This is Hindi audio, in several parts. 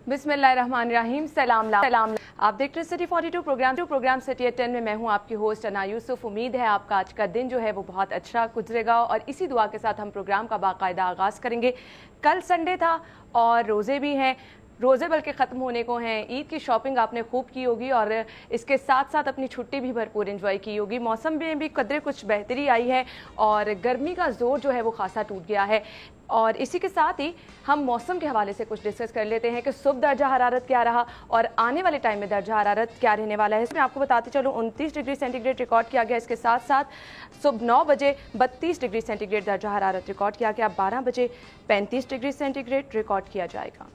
बिस्मिल्लाहिर्रहमानिर्रहीम। सलाम। आप देख रहे हैं सिटी 42 प्रोग्राम सिटी एट 10 में मैं हूं आपकी होस्ट अना यूसुफ। उम्मीद है आपका आज का दिन जो है वो बहुत अच्छा गुजरेगा और इसी दुआ के साथ हम प्रोग्राम का बाकायदा आगाज़ करेंगे। कल संडे था और रोज़े भी हैं, रोज़े बल्कि ख़त्म होने को हैं। ईद की शॉपिंग आपने खूब की होगी और इसके साथ साथ अपनी छुट्टी भी भरपूर एंजॉय की होगी। मौसम में भी कदरे कुछ बेहतरी आई है और गर्मी का जोर जो है वो खासा टूट गया है। और इसी के साथ ही हम मौसम के हवाले से कुछ डिस्कस कर लेते हैं कि सुबह दर्जा हरारत क्या रहा और आने वाले टाइम में दर्जा हरारत क्या रहने वाला है। इसमें आपको बताते चलो 29 डिग्री सेंटीग्रेड रिकॉर्ड किया गया। इसके साथ साथ सुबह 9 बजे 32 डिग्री सेंटीग्रेड दर्जा हरारत रिकॉर्ड किया गया। 12 बजे 35 डिग्री सेंटीग्रेड रिकॉर्ड किया जाएगा।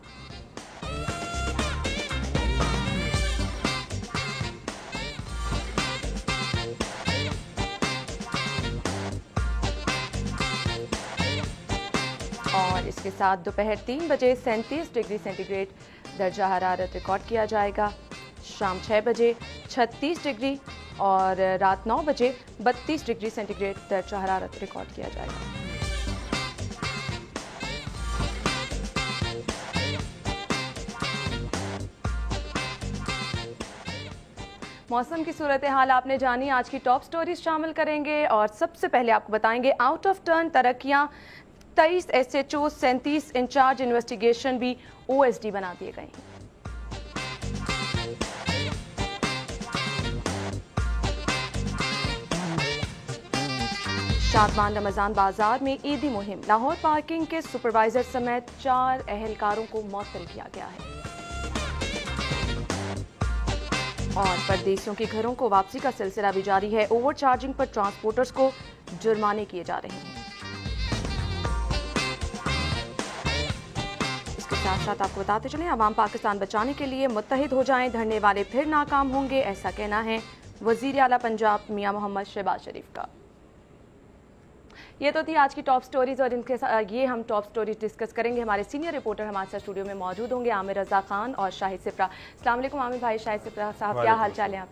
और इसके साथ दोपहर 3 बजे 37 डिग्री सेंटीग्रेड दर्जा हरारत रिकॉर्ड किया जाएगा। शाम 6 बजे 36 डिग्री और रात 9 बजे 32 डिग्री सेंटीग्रेड दर्जा हरारत रिकॉर्ड किया जाएगा। मौसम की सूरत हाल आपने जानी, आज की टॉप स्टोरीज शामिल करेंगे और सबसे पहले आपको बताएंगे आउट ऑफ टर्न तरक्कियां, 23 SHO 37 इंचार्ज इन्वेस्टिगेशन भी OSD बना दिए गए हैं। शादमान रमजान बाजार में ईदी मुहिम, लाहौर पार्किंग के सुपरवाइजर समेत 4 अहलकारों को मुअत्तल किया गया है। और परदेशियों के घरों को वापसी का सिलसिला भी जारी है। ओवर चार्जिंग पर ट्रांसपोर्टर्स को जुर्माने किए जा रहे हैं। इसके साथ साथ आपको बताते चलें अवाम पाकिस्तान बचाने के लिए मुत्तहिद हो जाएं, धरने वाले फिर नाकाम होंगे, ऐसा कहना है वजीर आला पंजाब मियां मोहम्मद शहबाज शरीफ का। ये तो थी आज की टॉप स्टोरीज और इनके साथ ये हम टॉप स्टोरीज डिस्कस करेंगे। हमारे सीनियर रिपोर्टर हमारे साथ स्टूडियो में मौजूद होंगे आमिर रजा खान और शाहिद सिप्रा। अस्सलाम वालेकुम आमिर भाई, शाहिद सिप्रा साहब, क्या हाल चाल है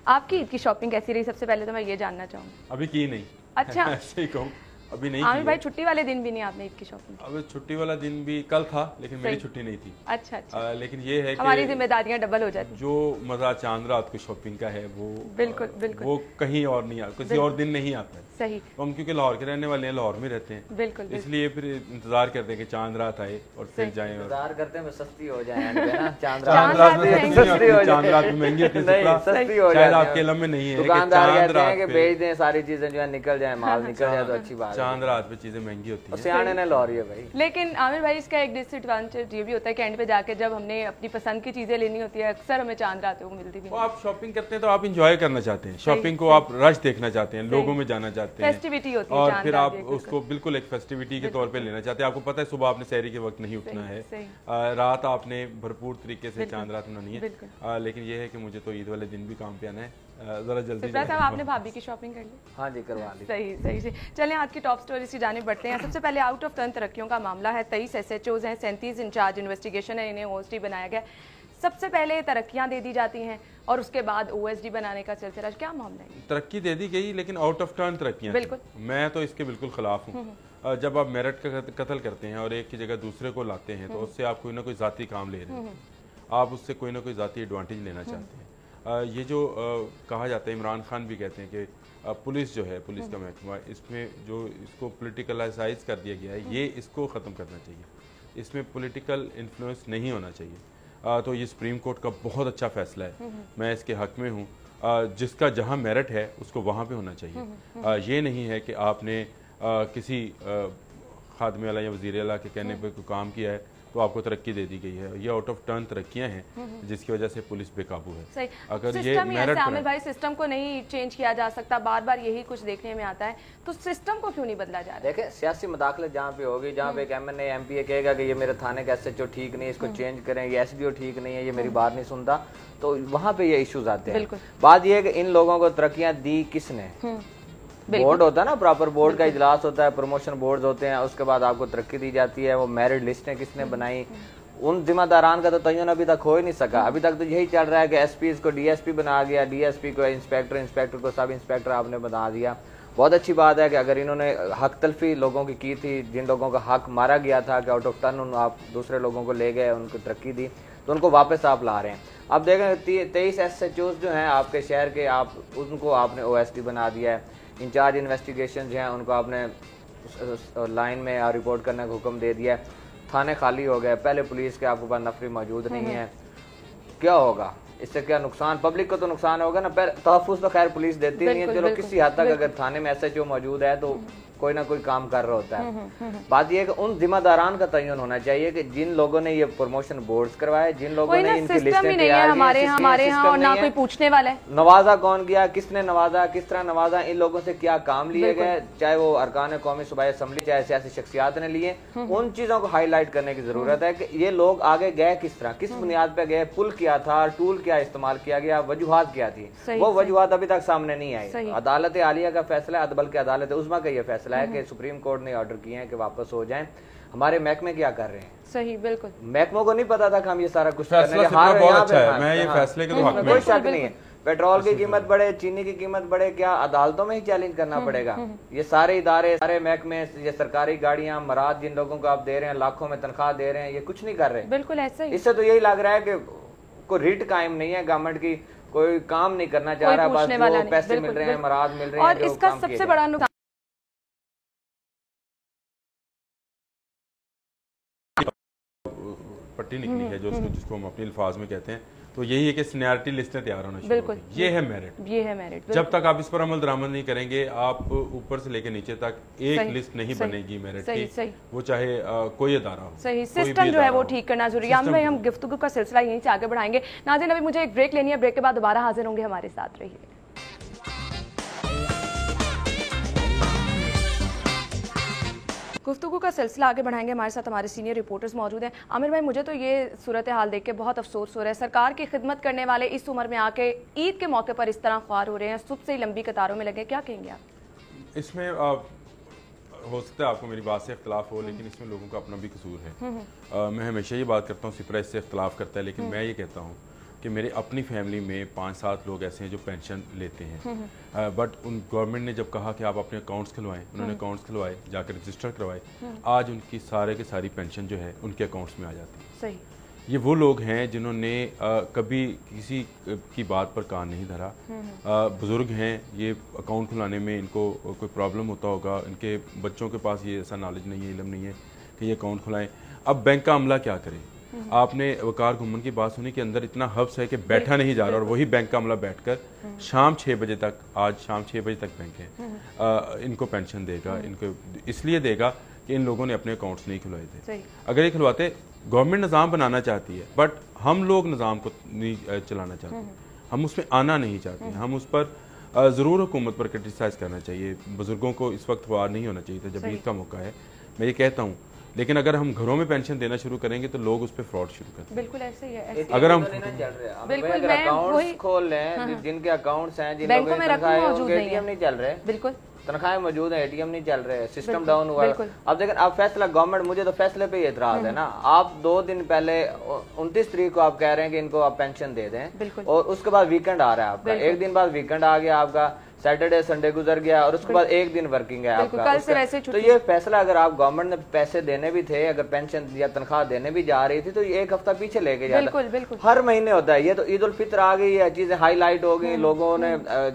आपकी ईद की शॉपिंग कैसी रही? सबसे पहले तो मैं ये जानना चाहूँगी। अभी की नहीं। अच्छा ऐसे ही कहूँ, अभी नहीं। आमिर भाई छुट्टी वाले दिन भी नहीं आपने ईद की शॉपिंग? अब छुट्टी वाला दिन भी कल था लेकिन मेरी छुट्टी नहीं थी। अच्छा। लेकिन ये है हमारी जिम्मेदारियां डबल हो जाती। जो मजा चांद रात को शॉपिंग का है वो बिल्कुल वो कहीं और नहीं आता, किसी और दिन नहीं आता है। सही। हम क्योंकि लाहौर के रहने वाले हैं, लाहौर में रहते हैं, बिल्कुल इसलिए फिर इंतजार करते हैं कि चांद रात आए और फिर जाएं। इंतजार करते हैं सस्ती हो जाए चांद रात में महंगी होती है, शायद आपके इलम में नहीं है। दुकानदार कहते हैं कि बेच दें सारी चीजें जो है, निकल जाए, माल निकल जाए तो अच्छी बात है। चांद रात पे चीजें महंगी होती है, सियाने ने लाहौरी है भाई। लेकिन आमिर भाई इसका एक डिसएडवांटेज ये भी होता है कि एंड पे जाके जब हमने अपनी पसंद की चीजें लेनी होती है अक्सर हमें चांद रात को मिलती भी नहीं। आप शॉपिंग करते हैं तो आप इंजॉय करना चाहते हैं, शॉपिंग को आप रश देखना चाहते हैं, लोगों में जाना चाहते हैं, फेस्टिविटी होती है और फिर आप उसको बिल्कुल एक फेस्टिविटी के तौर पे लेना चाहते हैं। आपको पता है सुबह आपने सहरी के वक्त नहीं उठना है, रात आपने भरपूर तरीके से चांद रात मनानी है। लेकिन ये है कि मुझे तो ईद वाले दिन भी काम पे आना है, जरा जल्दी। साहब आपने भाभी की शॉपिंग कर ली? हाँ जी, करवा ली। सही से चलें आज की टॉप स्टोरी की जाने बढ़ते हैं। सबसे पहले आउट ऑफ टर्न तरक्कियों का मामला है। 23 SHOs हैं, 37 इंचार्ज इन्वेस्टिगेशन है, इन्हें OSD बनाया गया। सबसे पहले तरक्कियां दे दी जाती हैं और उसके बाद OSD बनाने का सिलसिला, क्या मामला है? तरक्की दे दी गई लेकिन आउट ऑफ टर्न तरक्कियां। बिल्कुल, मैं तो इसके बिल्कुल खिलाफ हूँ। जब आप मेरिट का कत्ल करते हैं और एक की जगह दूसरे को लाते हैं तो उससे आप कोई ना कोई जाती काम ले रहे हैं, आप उससे कोई ना कोई जाती एडवांटेज लेना चाहते हैं। ये जो कहा जाता है, इमरान खान भी कहते हैं कि पुलिस जो है, पुलिस का महकमा, इसमें जो इसको पोलिटिकलाइज कर दिया गया है, ये इसको ख़त्म करना चाहिए। इसमें पॉलिटिकल इन्फ्लुएंस नहीं होना चाहिए। तो ये सुप्रीम कोर्ट का बहुत अच्छा फैसला है, मैं इसके हक में हूँ। जिसका जहाँ मेरिट है उसको वहाँ पे होना चाहिए। ये नहीं है कि आपने किसी खादमे आला या वज़ीर आला के कहने पे कोई काम किया है तो आपको तरक्की दे दी गई है। ये आउट ऑफ टर्न तरक्कियां हैं जिसकी वजह से पुलिस बेकाबू है। सही। अगर ये आमिर भाई सिस्टम को नहीं चेंज किया जा सकता, बार बार यही कुछ देखने में आता है, तो सिस्टम को क्यों नहीं बदला जा रहा? देखें, सियासी मुदाखलत जहाँ पे होगी, जहाँ पे एक MNA MPA कहेगा कि ये मेरे थाने का SHO ठीक नहीं है, इसको चेंज करें, ये SDO ठीक नहीं है, ये मेरी बात नहीं सुनता, तो वहाँ पे ये इश्यूज आते हैं। बात ये है कि इन लोगों को तरक्कियां दी किसने? बोर्ड होता है ना, प्रॉपर बोर्ड का इजलास होता है, प्रमोशन बोर्ड होते हैं, उसके बाद आपको तरक्की दी जाती है। वो मेरिट लिस्टें किसने बनाई? उन जिम्मेदारान का तो तयन अभी तक हो ही नहीं सका। अभी तक तो यही चल रहा है कि SPs को DSP बना दिया, DSP को इंस्पेक्टर, इंस्पेक्टर को सब इंस्पेक्टर आपने बना दिया। बहुत अच्छी बात है कि अगर इन्होंने हक तलफी लोगों की थी, जिन लोगों का हक मारा गया था कि आउट ऑफ टर्न आप दूसरे लोगों को ले गए, उनको तरक्की दी, तो उनको वापस आप ला रहे हैं। अब देखें 23 SHOs जो हैं आपके शहर के, आप उनको आपने OSD बना दिया है। इंचार्ज इन्वेस्टिगेशन जो हैं उनको आपने लाइन में रिपोर्ट करने का हुक्म दे दिया है। थाने खाली हो गए, पहले पुलिस के आपके पास नफरी मौजूद नहीं है। क्या होगा इससे? क्या नुकसान? पब्लिक को तो नुकसान होगा ना। तहफ़्फ़ुज़ तो खैर पुलिस देती नहीं है, चलो किसी हद तक अगर थाने में SHO मौजूद है तो कोई ना कोई काम कर रहा होता है। बात यह है कि उन जिम्मेदारान का तयन होना चाहिए कि जिन लोगों ने ये प्रमोशन बोर्ड्स करवाए, जिन लोगों ने इनकी लिस्टें तैयार हमारे यहाँ और ना कोई पूछने वाला है। नवाजा कौन किया, किसने नवाजा, किस तरह नवाजा, इन लोगों से क्या काम लिए गए, चाहे वो अरकान कौमी सूबाई असम्बली, चाहे सियासी शख्सियात ने लिए, उन चीजों को हाईलाइट करने की जरूरत है कि ये लोग आगे गए किस तरह, किस बुनियाद पे गए, पुल क्या था, टूल क्या इस्तेमाल किया गया, वजूहात क्या थी। वो वजूहात अभी तक सामने नहीं आई। अदालत आलिया का फैसला है, बल्कि अदालत उज़्मा का यह फैसला है कि सुप्रीम कोर्ट ने ऑर्डर किए हैं कि वापस हो जाएं। हमारे महकमे क्या कर रहे हैं? सही, बिल्कुल। महकमों को नहीं पता था कि हम ये सारा कुछ बहुत अच्छा है, मैं ये फैसले के तो हक में, कोई शक नहीं है। पेट्रोल की कीमत बढ़े, चीनी की कीमत बढ़े, क्या अदालतों में ही चैलेंज करना पड़ेगा? ये सारे इदारे, सारे महकमे, ये सरकारी गाड़ियां, मराद जिन लोगों को आप दे रहे हैं, लाखों में तनख्वाह दे रहे हैं, ये कुछ नहीं कर रहे। बिल्कुल ऐसा ही। इससे तो यही लग रहा है कि कोई रिट कायम नहीं है गवर्नमेंट की, कोई काम नहीं करना चाह रहा, बस जो पैसे मिल रहे हैं, मराद मिल रहे हैं। और इसका सबसे बड़ा नुकसान पट्टी निकली है, जो जिसको हम अपने अल्फाज में कहते हैं, तो यही है कि सीनियरिटी लिस्टें तैयार होना शुरू हो गई। ये है मेरिट, ये है मेरिट। जब तक आप इस पर अमल दरामद नहीं करेंगे, आप ऊपर से लेकर नीचे तक एक लिस्ट नहीं बनेगी मेरिट की, वो चाहे कोई अदारा हो। सही, सिस्टम जो है वो ठीक करना जरूरी है। हम गुफ्तगू का सिलसिला यहीं से आगे बढ़ाएंगे। नाज़रीन, अभी मुझे एक ब्रेक लेनी है, ब्रेक के बाद दोबारा हाजिर होंगे, हमारे साथ रहिए। गुफ्तगू का सिलसिला आगे बढ़ाएंगे। हमारे साथ हमारे सीनियर रिपोर्टर्स मौजूद हैं। आमिर भाई, मुझे तो ये सूरत हाल देख के बहुत अफसोस हो रहा है। सरकार की खिदमत करने वाले इस उम्र में आके ईद के मौके पर इस तरह ख्वार हो रहे हैं, सुबह से ही लंबी कतारों में लगे, क्या कहेंगे आप? इसमें हो सकता है आपको मेरी बात से इख्तलाफ हो, लेकिन इसमें लोगों का अपना भी कसूर है। मैं हमेशा ये बात करता हूँ, सिपरा इससे इख्तलाफ करता है, लेकिन मैं ये कहता हूँ कि मेरे अपनी फैमिली में 5-7 लोग ऐसे हैं जो पेंशन लेते हैं, बट उन गवर्नमेंट ने जब कहा कि आप अपने अकाउंट्स खुलवाएं, उन्होंने अकाउंट्स खुलवाए, जाकर रजिस्टर करवाए, आज उनकी सारे के सारी पेंशन जो है उनके अकाउंट्स में आ जाती है। सही। ये वो लोग हैं जिन्होंने कभी किसी की बात पर कान नहीं धरा, बुजुर्ग हैं, ये अकाउंट खुलाने में इनको कोई प्रॉब्लम होता होगा, इनके बच्चों के पास ये ऐसा नॉलेज नहीं है, इल्म नहीं है कि ये अकाउंट खुलाएं। अब बैंक का अमला क्या करे? आपने वकार घुमन की बात सुनी कि अंदर इतना हब्स है कि बैठा नहीं जा रहा, और वही बैंक का अमला बैठकर शाम 6 बजे तक, आज शाम 6 बजे तक बैंक है, इनको पेंशन देगा। इनको इसलिए देगा कि इन लोगों ने अपने अकाउंट्स नहीं खुलवाए थे। अगर ये खुलवाते, गवर्नमेंट निज़ाम बनाना चाहती है, बट हम लोग निज़ाम को नहीं चलाना चाहते, हम उसमें आना नहीं चाहते। हम उस पर ज़रूर हुकूमत पर क्रिटिसाइज़ करना चाहिए। बुजुर्गों को इस वक्त वार नहीं होना चाहिए था जब ईद का मौका है, मैं ये कहता हूँ, लेकिन अगर हम घरों में पेंशन देना शुरू करेंगे तो लोग उस पर फ्रॉड शुरू करते हैं। बिल्कुल ऐसे ही है। अगर हम बिल्कुल अकाउंट्स खोल लें, जिनके अकाउंट्स हैं, जिन लोगों के ATM नहीं चल रहे, बिल्कुल तनख्वाहें मौजूद है, ATM नहीं चल रहे, सिस्टम डाउन हुआ है। अब देखें, आप फैसला गवर्नमेंट, मुझे तो फैसले पे एतराज है ना। आप 2 दिन पहले 29 तारीख को आप कह रहे हैं कि इनको आप पेंशन दे दें, और उसके बाद वीकेंड आ रहा है आपका, एक दिन बाद वीकेंड आ गया आपका, सैटरडे संडे गुजर गया, और उसके बाद एक दिन वर्किंग है आपका। कल से वैसे तो ये फैसला अगर आप गवर्नमेंट ने पैसे देने भी थे, अगर पेंशन या तनख्वाह देने भी जा रही थी, तो ये एक हफ्ता पीछे लेके जाता। हर महीने होता है ये। तो ईद उल फित्र आ गई है, चीजें हाईलाइट हो गई, लोगों ने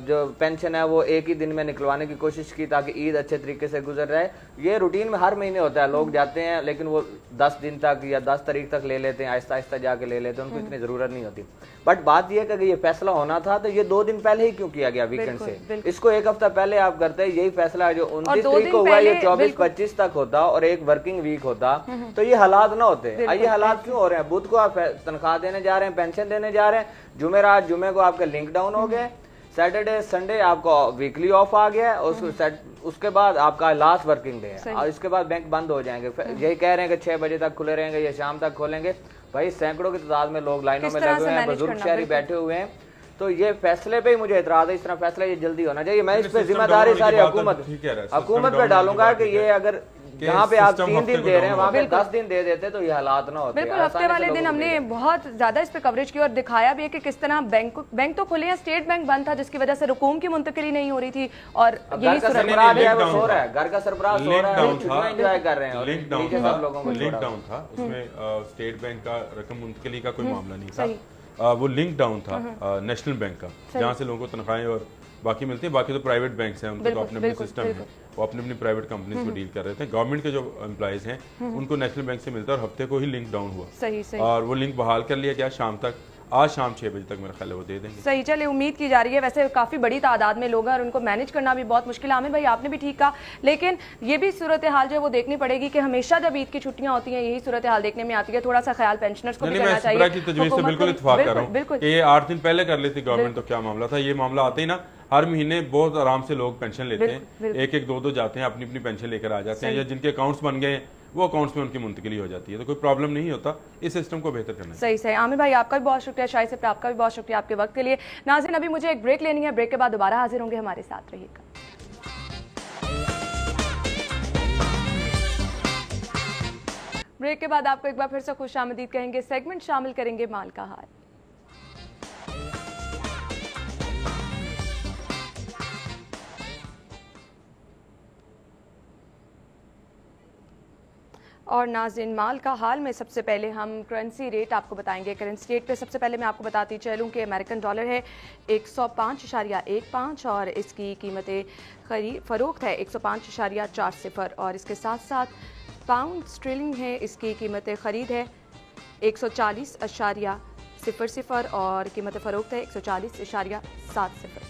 जो पेंशन है वो एक ही दिन में निकलवाने की कोशिश की ताकि ईद अच्छे तरीके से गुजर जाए। ये रूटीन में हर महीने होता है, लोग जाते हैं लेकिन वो 10 दिन तक या 10 तारीख तक ले लेते हैं, आहिस्ता आहिस्ता जाके ले लेते हैं, उनको इतनी जरूरत नहीं होती। बट बात यह है कि ये फैसला होना था तो ये 2 दिन पहले ही क्यों किया गया वीकेंड से? इसको एक हफ्ता पहले आप करते हैं। यही फैसला है जो 29 तारीख को हुआ, ये 24-25 तक होता और एक वर्किंग वीक होता तो ये हालात ना होते। ये हालात क्यों हो रहे हैं? बुध को आप तनख्वाह देने जा रहे हैं, पेंशन देने जा रहे हैं, जुमेरात जुमे को आपके लिंक डाउन हो गए, सैटरडे संडे आपको वीकली ऑफ आ गया, उसके बाद आपका लास्ट वर्किंग डे है, और इसके बाद बैंक बंद हो जाएंगे। यही कह रहे हैं कि 6 बजे तक खुले रहेंगे या शाम तक खोलेंगे। भाई सैकड़ों की तादाद में लोग लाइनों में लगे हुए हैं, बुजुर्ग शहरी बैठे हुए हैं। तो ये फैसले पे ही मुझे एतराज है, इस तरह फैसला ये जल्दी होना चाहिए। मैं इस पे जिम्मेदारी सारी हुकूमत पे डालूंगा कि ये अगर जहाँ पे आप 3 दिन दे रहे हैं वहाँ पे 10 दिन दे देते तो ये हालात ना होते। बिल्कुल, हफ्ते वाले दिन हमने बहुत ज्यादा इस पे कवरेज की और दिखाया भी है कि किस तरह बैंक तो खुले हैं, स्टेट बैंक बंद था जिसकी वजह से रकूम की मुंतकिली नहीं हो रही थी और यही घर का सरबराह जो है वो सो रहा है, घर का सरबराह सो रहा है, छुट्टियां एंजॉय कर रहे हैं, लिंक डाउन था उसमें स्टेट बैंक का रकम मुंतकिली का कोई मामला नहीं था, वो लिंक डाउन था नेशनल बैंक का, जहाँ से लोगों को तनख्वाहें और बाकी मिलती है। बाकी तो प्राइवेट बैंक्स हैं, उनके तो अपने अपने सिस्टम है, वो अपनी अपनी प्राइवेट कंपनीज को डील कर रहे थे। गवर्नमेंट के जो एम्प्लॉइज हैं उनको नेशनल बैंक से मिलता है और हफ्ते को ही लिंक डाउन हुआ। सही। और वो लिंक बहाल कर लिया गया शाम तक, आज शाम 6 बजे तक मेरा ख्याल है वो दे देंगे। सही, चले उम्मीद की जा रही है। वैसे काफी बड़ी तादाद में लोग हैं और उनको मैनेज करना भी बहुत मुश्किल है। आमिर भाई आपने भी ठीक कहा, लेकिन ये भी सूरत हाल जो है वो देखनी पड़ेगी कि हमेशा जब ईद की छुट्टियां होती हैं यही सूरत हाल देखने में आती है। थोड़ा सा ख्याल पेंशनर्स को भी करना चाहिए। की तजवीज़ से बिल्कुल इत्तेफाक कर रहा हूं कि ये 8 दिन पहले कर लेती गवर्नमेंट तो क्या मामला था। ये मामला आते ही ना हर महीने बहुत आराम से लोग पेंशन लेते हैं, एक एक दो जाते हैं, अपनी अपनी पेंशन लेकर आ जाते हैं, या जिनके अकाउंट्स बन गए वो अकाउंट्स में उनकी मुंतकिली हो जाती है, तो कोई प्रॉब्लम नहीं होता। इस सिस्टम को बेहतर करना सही। आमिर भाई आपका भी बहुत शुक्रिया, शाहिद साहब आपका भी बहुत शुक्रिया आपके वक्त के लिए। नाज़रीन अभी मुझे एक ब्रेक लेनी है, ब्रेक के बाद दोबारा हाजिर होंगे, हमारे साथ रहिएगा। ब्रेक के बाद आपको एक बार फिर से खुशामदीद कहेंगे। सेगमेंट शामिल करेंगे माल का हाल। और नाज़रीन माल का हाल में सबसे पहले हम करेंसी रेट आपको बताएंगे। करेंसी रेट पे सबसे पहले मैं आपको बताती चलूँ कि अमेरिकन डॉलर है 105.15 और इसकी कीमतें फ़रोख्त है 105.40 और इसके साथ साथ पाउंड स्टर्लिंग है, इसकी कीमतें ख़रीद है 140.00 और कीमत फ़रोख्त है 140.70।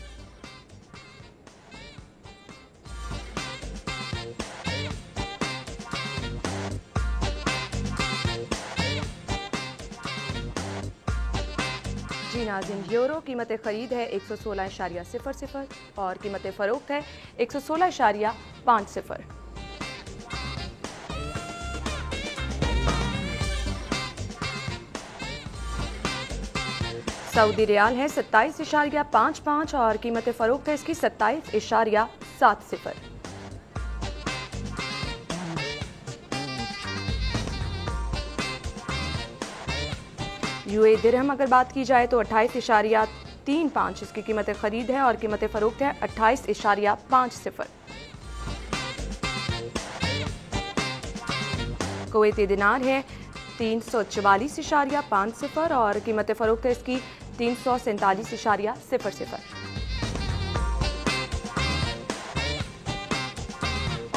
जी नाज़रीन यूरो कीमत ख़रीद है 116.00 और कीमत फ़रोख्त है 116.50। सऊदी रियाल है 27.55 और कीमत फ़रोख्त है इसकी 27.70। यूए दिरहम अगर बात की जाए तो 28.35 इसकी कीमत ख़रीद है और कीमत फ़रोख्त है 28.50। कुवैती दिनार है 344.50 और कीमत फ़रोख्त है इसकी 347.00।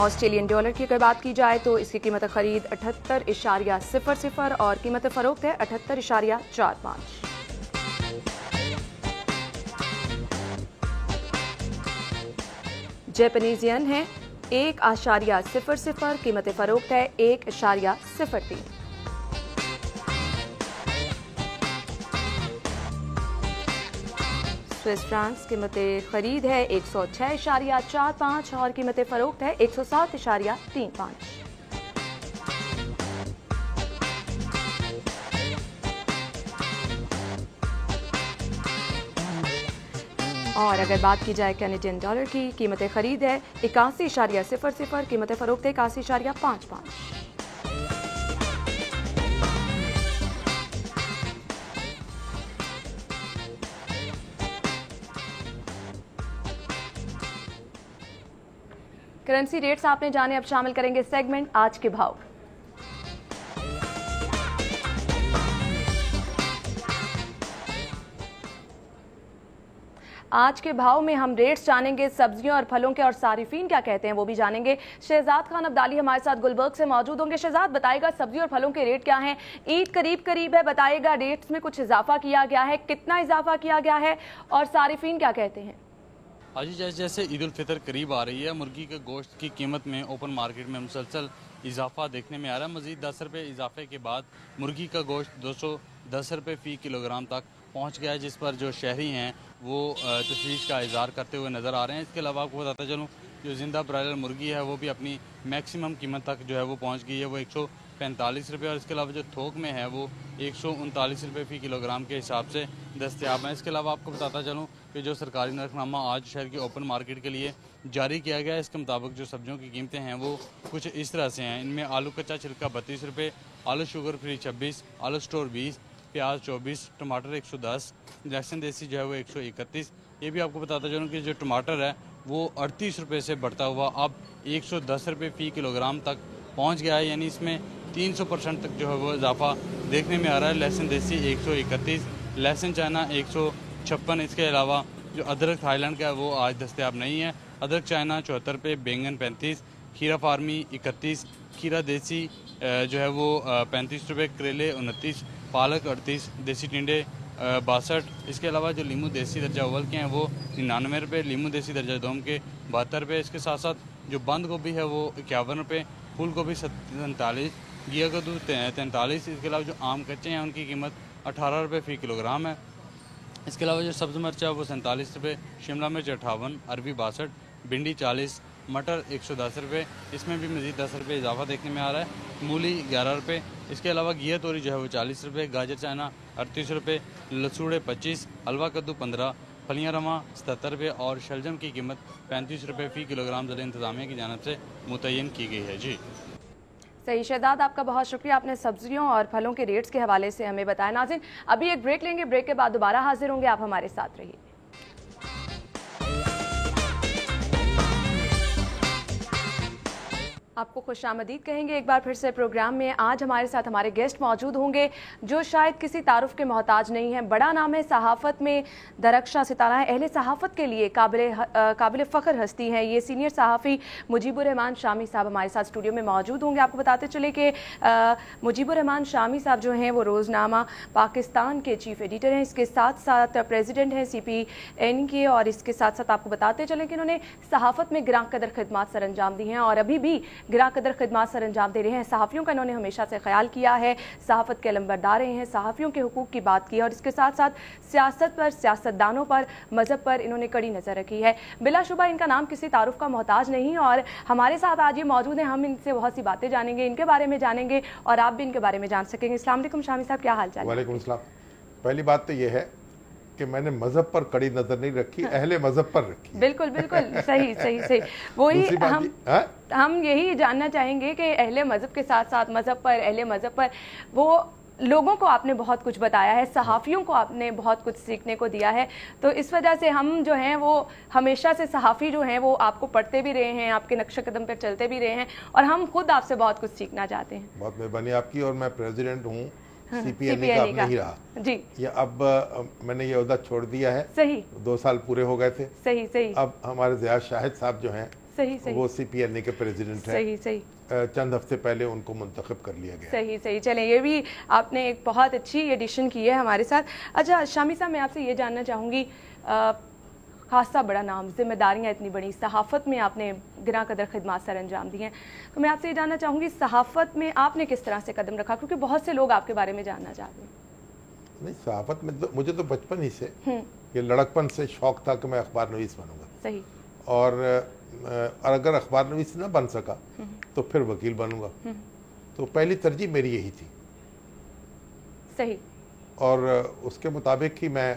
ऑस्ट्रेलियन डॉलर की अगर बात की जाए तो इसकी कीमत ख़रीद 78.00 और कीमत फ़रोख्त है 78.45। जापानीज़ येन है 1.00, कीमत फ़रोख्त है 1.03। स्विस फ्रांस कीमत ख़रीद है 106.45 और कीमत फ़रोख्त है 107.35। और अगर बात की जाए कैनेडियन डॉलर की, कीमत ख़रीद है 81.00, कीमत फ़रोख्त है 81.55। करेंसी रेट्स आपने जाने, अब शामिल करेंगे सेगमेंट आज के भाव। आज के भाव में हम रेट्स जानेंगे, सब्जियों और फलों के, और सारिफीन क्या कहते हैं वो भी जानेंगे। शहजाद खान अब्दाली हमारे साथ गुलबर्ग से मौजूद होंगे। शहजाद बताएगा सब्जियों और फलों के रेट क्या हैं? ईद करीब करीब है, बताएगा रेट्स में कुछ इजाफा किया गया है, कितना इजाफा किया गया है, और सारिफीन क्या कहते हैं? आज जैसे ईद उल फितर करीब आ रही है, मुर्गी के गोश्त की कीमत में ओपन मार्केट में मुसलसल इजाफा देखने में आ रहा है। मजीद 10 रुपये इजाफे के बाद मुर्गी का गोश्त 210 रुपये फ़ी किलोग्राम तक पहुंच गया है, जिस पर जो शहरी हैं वो तशवीश का इजहार करते हुए नज़र आ रहे हैं। इसके अलावा आपको बताता चलूँ जो जिंदा ब्रायलर मुर्गी है वो भी अपनी मैक्सिमम कीमत तक जो है वो पहुँच गई है, वो 145 रुपये, और इसके अलावा जो थोक में है वो 139 रुपये फ़ी किलोग्राम के हिसाब से दस्तयाब है। इसके अलावा आपको बताता चलूँ कि जो सरकारी नरखनामा आज शहर की ओपन मार्केट के लिए जारी किया गया है, इसके मुताबिक जो सब्जियों की कीमतें हैं वो कुछ इस तरह से हैं। इनमें आलू कच्चा छिलका 32 रुपये, आलू शुगर फ्री 26, आलू स्टोर 20, प्याज 24, टमाटर 110, लहसुन देसी जो है वो 131। ये भी आपको बताता चलूँ कि जो टमाटर है वो 38 रुपये से बढ़ता हुआ अब 110 रुपये फ़ी किलोग्राम तक पहुँच गया है, यानी इसमें 300% तक जो है वो इजाफा देखने में आ रहा है। लहसुन देसी 131, लहसुन चाइना 156। इसके अलावा जो अदरक थाईलैंड का है वो आज दस्तयाब नहीं है। अदरक चाइना 74 रुपये, बैंगन 35, खीरा फार्मी 31, खीरा देसी जो है वो 35 रुपये, करेले 29, पालक 38, देसी टिंडे 62। इसके अलावा जो लीमू देसी दर्जा अव्वल के हैं वो 99 रुपये, लीमू देसी दर्जा दोम के 72 रुपये। इसके साथ साथ जो बंद गोभी है वो 51 रुपये, फूल गोभी 47, घिया कद्दू 43। इसके अलावा जो आम कच्चे हैं उनकी कीमत 18 रुपये फ़ी किलोग्राम है। इसके अलावा जो सब्ज़ मिर्च है वो 47 रुपये, शिमला मिर्च 58, अरबी 62, भिंडी 40, मटर 110 रुपये। इसमें भी मज़ीद 10 रुपये इजाफा देखने में आ रहा है। मूली 11 रुपये। इसके अलावा घिया तोरी जो है वो 40 रुपये, गाजर चाइना 38 रुपये, लसूड़े 25, हलवा कद्दू 15, फलियाँ रमा 77 रुपये और शलजम की कीमत 35 रुपये फ़ी किलोग्राम ज़िला इंतज़ामिया की जानिब से मुतय्यन की गई है। जी सही शहजाद, आपका बहुत शुक्रिया, आपने सब्जियों और फलों के रेट्स के हवाले से हमें बताया। नाज़रीन, अभी एक ब्रेक लेंगे, ब्रेक के बाद दोबारा हाजिर होंगे, आप हमारे साथ रहिए। आपको खुशामदीद कहेंगे एक बार फिर से प्रोग्राम में। आज हमारे साथ हमारे गेस्ट मौजूद होंगे जो शायद किसी तारुफ के मोहताज नहीं है। बड़ा नाम है, सहाफ़त में दरख्शां सितारा है, अहले सहाफ़त के लिए काबिल फ़ख्र हस्ती हैं। ये सीनियर सहाफ़ी मुजीबुर रहमान शामी साहब हमारे साथ स्टूडियो में मौजूद होंगे। आपको बताते चले कि मुजीबुर रहमान शामी साहब जो हैं वो रोज़नामा पाकिस्तान के चीफ़ एडिटर हैं, इसके साथ साथ प्रेसिडेंट हैं CPN के, और इसके साथ साथ आपको बताते चलें कि इन्होंने सहाफ़त में गिरां कदर खिदमात सर अंजाम दी हैं और अभी भी गिरां कदर खिदमात सर अंजाम दे रहे हैं। सहाफ़ियों का इन्होंने हमेशा से ख्याल किया है, सहाफ़त के अलंबरदार रहे हैं, सहाफ़ियों के हुकूक की बात की है और इसके साथ साथ सियासत पर, सियासतदानों पर, मज़हब पर इन्होंने कड़ी नज़र रखी है। बिलाशुबा इनका नाम किसी तारुफ का मोहताज नहीं और हमारे साथ आज ये मौजूद हैं। हम इनसे बहुत सी बातें जानेंगे, इनके बारे में जानेंगे और आप भी इनके बारे में जान सकेंगे। अस्सलाम वालेकुम शामी साहब, क्या हाल चाल? वालेकुम सलाम। पहली बात तो ये है कि मैंने मजहब पर कड़ी नजर नहीं रखी, अहले मजहब पर रखी। बिल्कुल बिल्कुल, सही सही सही। वही हम यही जानना चाहेंगे कि अहले मजहब के साथ साथ मजहब पर, अहले मजहब पर वो लोगों को आपने बहुत कुछ बताया है, सहाफ़ियों को आपने बहुत कुछ सीखने को दिया है, तो इस वजह से हम जो हैं वो हमेशा से सहाफ़ी जो हैं वो आपको पढ़ते भी रहे हैं, आपके नक्शे कदम पर चलते भी रहे हैं और हम खुद आपसे बहुत कुछ सीखना चाहते हैं। बहुत मेहरबानी आपकी। और मैं प्रेसिडेंट हूँ CPN का, अब नहीं रहा जी। ये अब मैंने ये ओहदा छोड़ दिया है। सही, 2 साल पूरे हो गए थे। सही सही। अब हमारे ज़िया शाहिद साहब जो हैं सही सही, वो CPN के प्रेसिडेंट हैं। सही सही। चंद हफ्ते पहले उनको मुंतखब कर लिया गया। सही सही। चलें, ये भी आपने एक बहुत अच्छी एडिशन की है हमारे साथ। अच्छा शामी साहब, मैं आपसे ये जानना चाहूँगी, खासा बड़ा नाम, जिम्मेदारियाँ इतनी बड़ी, सहाफ़त में आपने गिरां कदर खिदमात सर अंजाम दी हैं, तो मैं आपसे ये जानना चाहूँगी सहाफ़त में आपने किस तरह से कदम रखा, क्योंकि बहुत से लोग आपके बारे में जानना चाहते हैं। नहीं, सहाफ़त में तो मुझे तो बचपन ही से ये लड़कपन से शौक था कि मैं अखबार नवीस बनूंगा। सही। और अगर अखबार नवीस न बन सका तो फिर वकील बनूंगा। तो पहली तरजीह मेरी यही थी। सही। और उसके मुताबिक ही मैं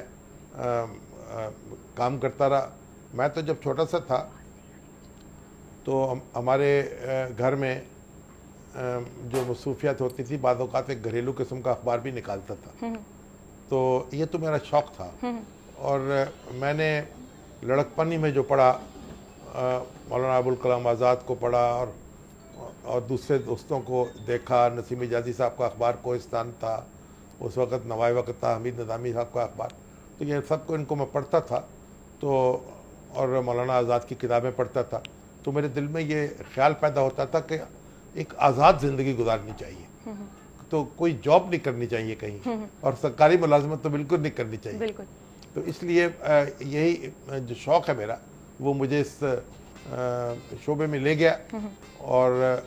काम करता रहा। मैं तो जब छोटा सा था तो हमारे घर में जो मसरूफियात होती थी, बाद औक़ात एक घरेलू किस्म का अखबार भी निकालता था। तो ये तो मेरा शौक़ था। और मैंने लड़कपनी में जो पढ़ा, मौलाना अबुल कलाम आज़ाद को पढ़ा और दूसरे दोस्तों को देखा। नसीम इजाज़ी साहब का अखबार कोहिस्तान था, उस वक़्त नवाए वक़्त था हमीद नदामी साहब का अखबार। तो ये सब को इनको मैं पढ़ता था तो, और मौलाना आज़ाद की किताबें पढ़ता था। तो मेरे दिल में ये ख्याल पैदा होता था कि एक आज़ाद ज़िंदगी गुजारनी चाहिए, तो कोई जॉब नहीं करनी चाहिए कहीं, और सरकारी मुलाजमत तो बिल्कुल नहीं करनी चाहिए। बिल्कुल। तो इसलिए यही जो शौक़ है मेरा, वो मुझे इस शोबे में ले गया। और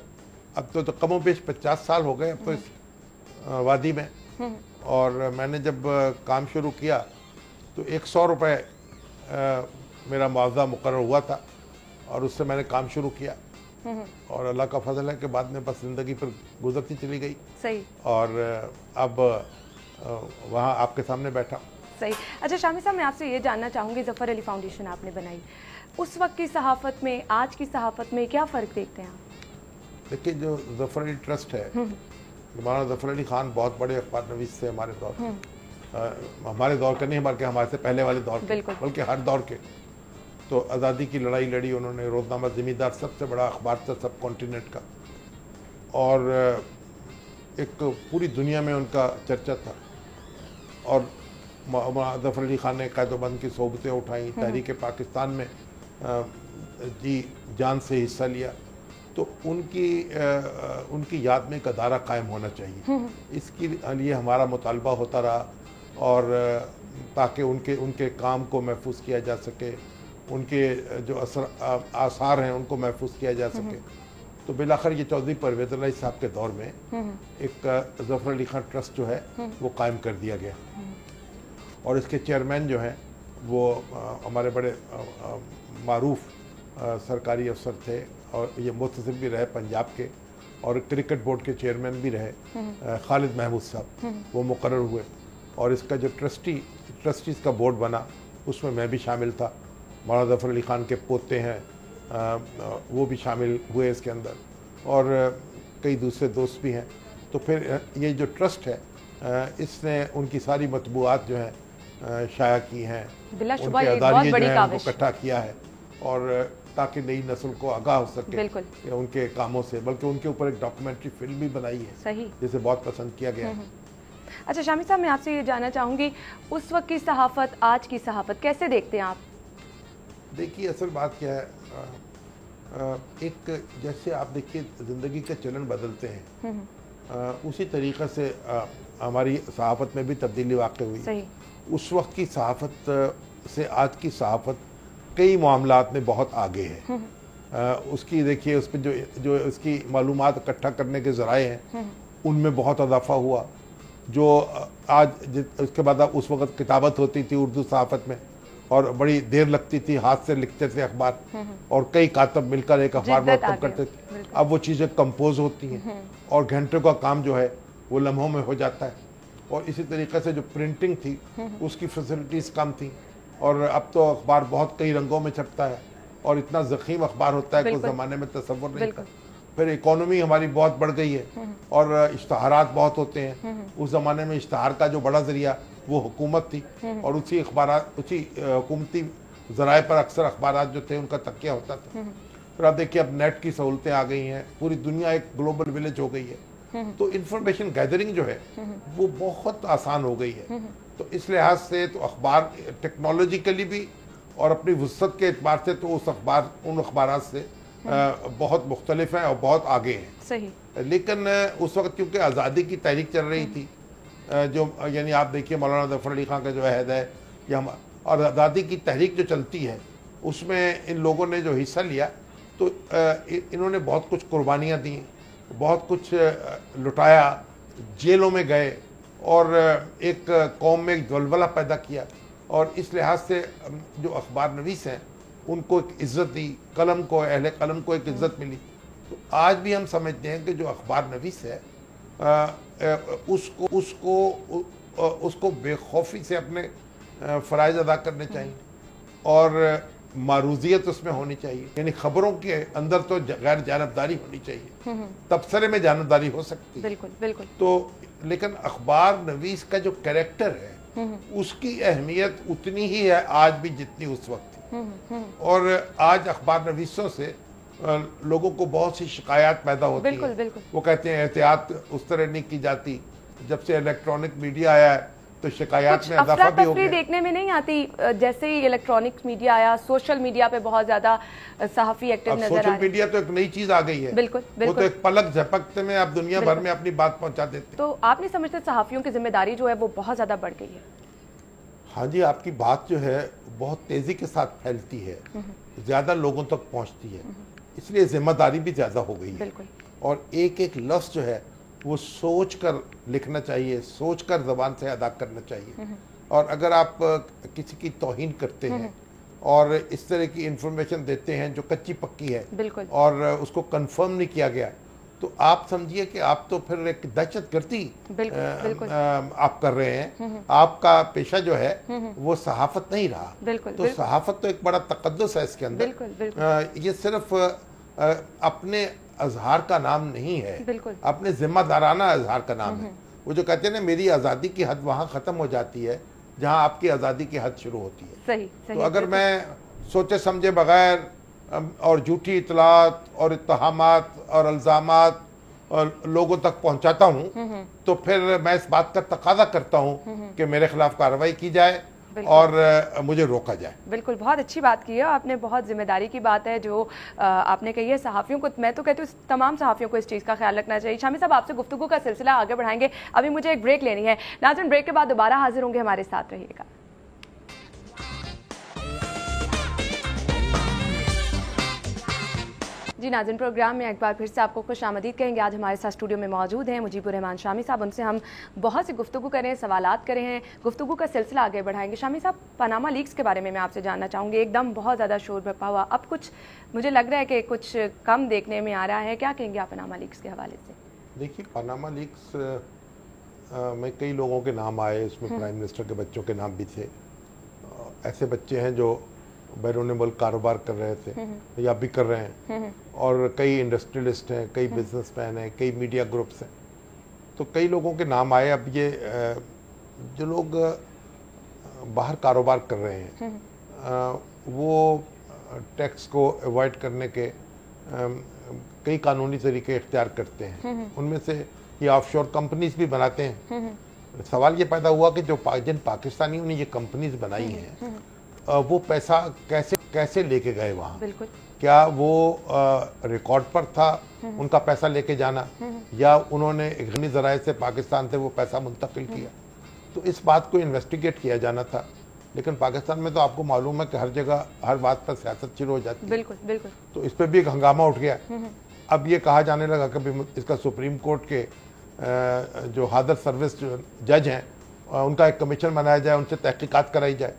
अब तो कमो बेश 50 साल हो गए अब तो इस वादी में। और मैंने जब काम शुरू किया तो 100 रुपये मेरा मुआवजा मुकर्रर हुआ था और उससे मैंने काम शुरू किया। और अल्लाह का फजल है कि बाद में बस ज़िंदगी पर गुजरती चली गई। सही। और अब वहाँ आपके सामने बैठा। सही। अच्छा शामी साहब, मैं आपसे ये जानना चाहूँगी, ज़फ़र अली फाउंडेशन आपने बनाई, उस वक्त की सहाफ़त में आज की सहाफ़त में क्या फ़र्क देखते हैं आप? देखिए, जो ज़फ़र अली ट्रस्ट है, मौलाना ज़फ़र अली ख़ान बहुत बड़े अखबार नवीस थे हमारे दौर के, हमारे दौर के नहीं बल्कि हमारे से पहले वाले दौर के, बल्कि हर दौर के। तो आज़ादी की लड़ाई लड़ी उन्होंने, रोज़नामा ज़मींदार सबसे बड़ा अखबार था सब कॉन्टिनेंट का, और एक पूरी दुनिया में उनका चर्चा था। और ज़फ़र अली ख़ान ने क़ैदोबंद की सोबतें उठाई, तहरीक पाकिस्तान में जी जान से हिस्सा लिया। तो उनकी याद में एक अदारा कायम होना चाहिए, इसके लिए हमारा मुतालबा होता रहा, और ताकि उनके काम को महफूज किया जा सके, उनके जो आसार हैं उनको महफूज किया जा सके। तो बिलाखिर ये चौधरी परवेज़ अली साहब के दौर में एक ज़फ़र अली ख़ान ट्रस्ट जो है वो कायम कर दिया गया, और इसके चेयरमैन जो हैं वो हमारे बड़े मारूफ सरकारी अफसर थे, और ये मुतसिब भी रहे पंजाब के, और क्रिकेट बोर्ड के चेयरमैन भी रहे खालिद महमूद साहब, वो मुकर्रर हुए। और इसका जो ट्रस्टीज़ का बोर्ड बना उसमें मैं भी शामिल था, मौलाना ज़फ़र अली ख़ान के पोते हैं वो भी शामिल हुए इसके अंदर, और कई दूसरे दोस्त भी हैं। तो फिर ये जो ट्रस्ट है इसने उनकी सारी मतबूआत जो हैं शाया की हैं, उनके अदारिये जो हैं उनको इकट्ठा किया है, और ताकि नई नस्ल को आगाह हो सके उनके कामों से, बल्कि उनके ऊपर एक डॉक्यूमेंट्री फिल्म भी बनाई है, सही, जिसे बहुत पसंद किया गया। अच्छा शामी साहब, मैं आपसे ये जानना चाहूँगी, उस वक्त की सहाफ़त आज की सहाफ़त कैसे देखते हैं आप? देखिए, असल बात क्या है, एक जैसे आप देखिए ज़िंदगी के चलन बदलते हैं, उसी तरीक़े से हमारी सहाफ़त में भी तब्दीली वाक़ हुई। सही। उस वक्त की सहाफ़त से आज की सहाफ़त कई मामलात में बहुत आगे है। उसकी देखिए, उस पर जो उसकी मालूमात इकट्ठा करने के ज़राए हैं उनमें बहुत इजाफ़ा हुआ। जो आज उसके बाद उस वक़्त किताबत होती थी उर्दू सहाफ़त में, और बड़ी देर लगती थी, हाथ से लिखते थे अखबार, और कई कातब मिलकर एक अखबार मुरतब करते थे। अब वो चीज़ें कंपोज होती हैं, और घंटों का काम जो है वो लम्हों में हो जाता है। और इसी तरीके से जो प्रिंटिंग थी उसकी फैसिलिटीज़ कम थी, और अब तो अखबार बहुत कई रंगों में छपता है, और इतना ज़ख़ीम अखबार होता है, कुछ ज़माने में तसव्वुर नहीं था। फिर इकोनॉमी हमारी बहुत बढ़ गई है, और इश्तहारात बहुत होते हैं। उस ज़माने में इश्तहार का जो बड़ा ज़रिया वो हुकूमत थी, और उसी हुकूमती ज़राए पर अक्सर अखबारात जो थे उनका तकिया होता था। फिर आप देखिए, अब नेट की सहूलतें आ गई हैं, पूरी दुनिया एक ग्लोबल विलेज हो गई है, तो इंफॉर्मेशन गैदरिंग जो है वो बहुत आसान हो गई है। तो इस लिहाज से तो अखबार टेक्नोलॉजिकली भी और अपनी वुसअत के एतबार से तो उन अखबारात से बहुत मुख्तलिफ हैं और बहुत आगे हैं। सही। लेकिन उस वक्त क्योंकि आज़ादी की तहरीक चल रही थी, जो यानी आप देखिए मौलाना ज़फ़र अली ख़ान का जो अहद है, या और आज़ादी की तहरीक जो चलती है उसमें इन लोगों ने जो हिस्सा लिया, तो इन्होंने बहुत कुछ कुर्बानियाँ दी, बहुत कुछ लुटाया, जेलों में गए, और एक कौम में एक दलबला पैदा किया। और इस लिहाज से जो अखबार नवीस हैं उनको एक इज़्ज़त दी, कलम को, अहले कलम को एक इज़्ज़त मिली। तो आज भी हम समझते हैं कि जो अखबार नवीस है उसको बेखौफी से अपने फ़राइज़ अदा करने चाहिए, और मारूजियत उसमें होनी चाहिए, यानी खबरों के अंदर तो गैर जानबदारी होनी चाहिए, तबसरे में जानबदारी हो सकती है। बिल्कुल बिल्कुल। तो लेकिन अखबार नवीस का जो कैरेक्टर है उसकी अहमियत उतनी ही है आज भी जितनी उस वक्त थी। और आज अखबार नवीसों से लोगों को बहुत सी शिकायत पैदा होती है। वो कहते हैं एहतियात उस तरह नहीं की जाती। जब से इलेक्ट्रॉनिक मीडिया आया है तो शिकायत में इजाफा भी हो गया। देखने में नहीं आती, जैसे ही इलेक्ट्रॉनिक मीडिया आया, सोशल मीडिया पे बहुत ज्यादा सहाफी एक्टिव नजर आ रहे हैं। सोशल मीडिया तो एक नई चीज आ गई है। बिल्कुल बिल्कुल। वो तो एक पलक झपकते में आप दुनिया भर में अपनी बात पहुंचा देते। तो आप नहीं समझते सहाफियों की जिम्मेदारी जो है वो बहुत ज्यादा बढ़ गई है? हाँ जी, आपकी बात जो है बहुत तेजी के साथ फैलती है, ज्यादा लोगों तक पहुंचती है, इसलिए जिम्मेदारी भी ज्यादा हो गई है। और एक एक लफ्ज जो है वो सोच कर लिखना चाहिए, सोच कर ज़बान से अदा करना चाहिए। और अगर आप किसी की तौहीन करते हैं और इस तरह की इंफॉर्मेशन देते हैं जो कच्ची पक्की है और उसको कंफर्म नहीं किया गया, तो आप समझिए कि आप तो फिर एक दहशतगर्दी आप कर रहे हैं। आपका पेशा जो है वो सहाफत नहीं रहा। तो सहाफत तो एक बड़ा तकद्दुस है इसके अंदर। ये सिर्फ अपने अजहार का नाम नहीं है, अपने जिम्मेदाराना अजहार का नाम है। वो जो कहते हैं ना, मेरी आज़ादी की हद वहाँ ख़त्म हो जाती है जहाँ आपकी आज़ादी की हद शुरू होती है। सही। तो अगर मैं सोचे समझे बगैर और झूठी इतलात और इत्तहामात और इल्ज़ामात और लोगों तक पहुंचाता हूं, तो फिर मैं इस बात का तकाजा करता हूं कि मेरे खिलाफ कार्रवाई की जाए और मुझे रोका जाए। बिल्कुल, बहुत अच्छी बात की है आपने, बहुत जिम्मेदारी की बात है जो आपने कही है। सहाफ़ियों को, मैं तो कहती हूँ तमाम सहाफ़ियों को इस चीज़ का ख्याल रखना चाहिए। शामी साहब, आपसे गुफ्तगू का सिलसिला आगे बढ़ाएंगे, अभी मुझे एक ब्रेक लेनी है। नाज़रीन, ब्रेक के बाद दोबारा हाजिर होंगे, हमारे साथ रहिएगा। जी नाज़रीन, प्रोग्राम में एक बार फिर से आपको खुशामदीद कहेंगे। आज हमारे साथ स्टूडियो में मौजूद हैं मुजीबुर रहमान शामी साहब। उनसे हम बहुत सी गुफ्तगू करें, सवालात करें हैं, गुफ्तगू का सिलसिला आगे बढ़ाएंगे। शामी साहब, पनामा लीक्स के बारे में मैं आपसे जानना चाहूँगी। एकदम बहुत ज़्यादा शोर बरपा हुआ, अब कुछ मुझे लग रहा है कि कुछ कम देखने में आ रहा है। क्या कहेंगे आप पनामा लीक्स के हवाले से? देखिए, पनामा लीक्स में कई लोगों के नाम आए, उसमें प्राइम मिनिस्टर के बच्चों के नाम भी थे। ऐसे बच्चे हैं जो बैरून मुल्क कारोबार कर रहे थे या भी कर रहे हैं, और कई इंडस्ट्रियलिस्ट हैं, कई बिजनेसमैन हैं, कई मीडिया ग्रुप्स हैं। तो कई लोगों के नाम आए। अब ये जो लोग बाहर कारोबार कर रहे हैं वो टैक्स को अवॉइड करने के कई कानूनी तरीके इख्तियार करते हैं। उनमें से ये ऑफशोर कंपनीज भी बनाते हैं। सवाल ये पैदा हुआ कि जो जिन पाकिस्तानियों ने ये कंपनीज बनाई हैं वो पैसा कैसे लेके गए वहाँ? क्या वो रिकॉर्ड पर था उनका पैसा लेके जाना, या उन्होंने गनी ज़राए से पाकिस्तान से वो पैसा मुंतकिल किया? तो इस बात को इन्वेस्टिगेट किया जाना था। लेकिन पाकिस्तान में तो आपको मालूम है कि हर जगह हर बात पर सियासत शुरू हो जाती है। बिल्कुल। तो इस पर भी एक हंगामा उठ गया। अब ये कहा जाने लगा कि इसका सुप्रीम कोर्ट के जो हादर सर्विस जो जज हैं उनका एक कमीशन बनाया जाए, उनसे तहकीकात कराई जाए।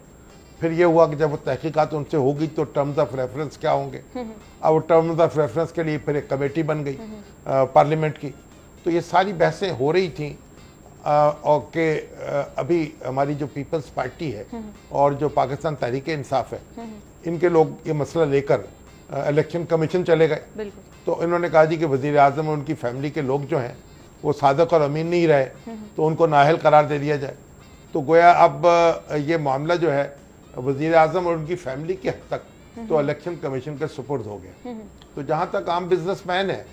फिर ये हुआ कि जब वो तहकीकात उनसे होगी तो टर्म्स ऑफ रेफरेंस क्या होंगे। अब वो टर्म्स ऑफ रेफरेंस के लिए फिर एक कमेटी बन गई पार्लियामेंट की। तो ये सारी बहसें हो रही थी और कि अभी हमारी जो पीपल्स पार्टी है और जो पाकिस्तान तहरीक इंसाफ है, इनके लोग ये मसला लेकर इलेक्शन कमीशन चले गए। तो इन्होंने कहा जी कि वज़ीर आज़म और उनकी फैमिली के लोग जो हैं वो सादक और अमीन नहीं रहे, तो उनको नाअहल करार दे दिया जाए। तो गोया अब ये मामला जो है वज़ीर आज़म और उनकी फैमिली की हद तक तो इलेक्शन कमीशन के सुपुर्द हो गया। तो जहाँ तक आम बिजनेसमैन है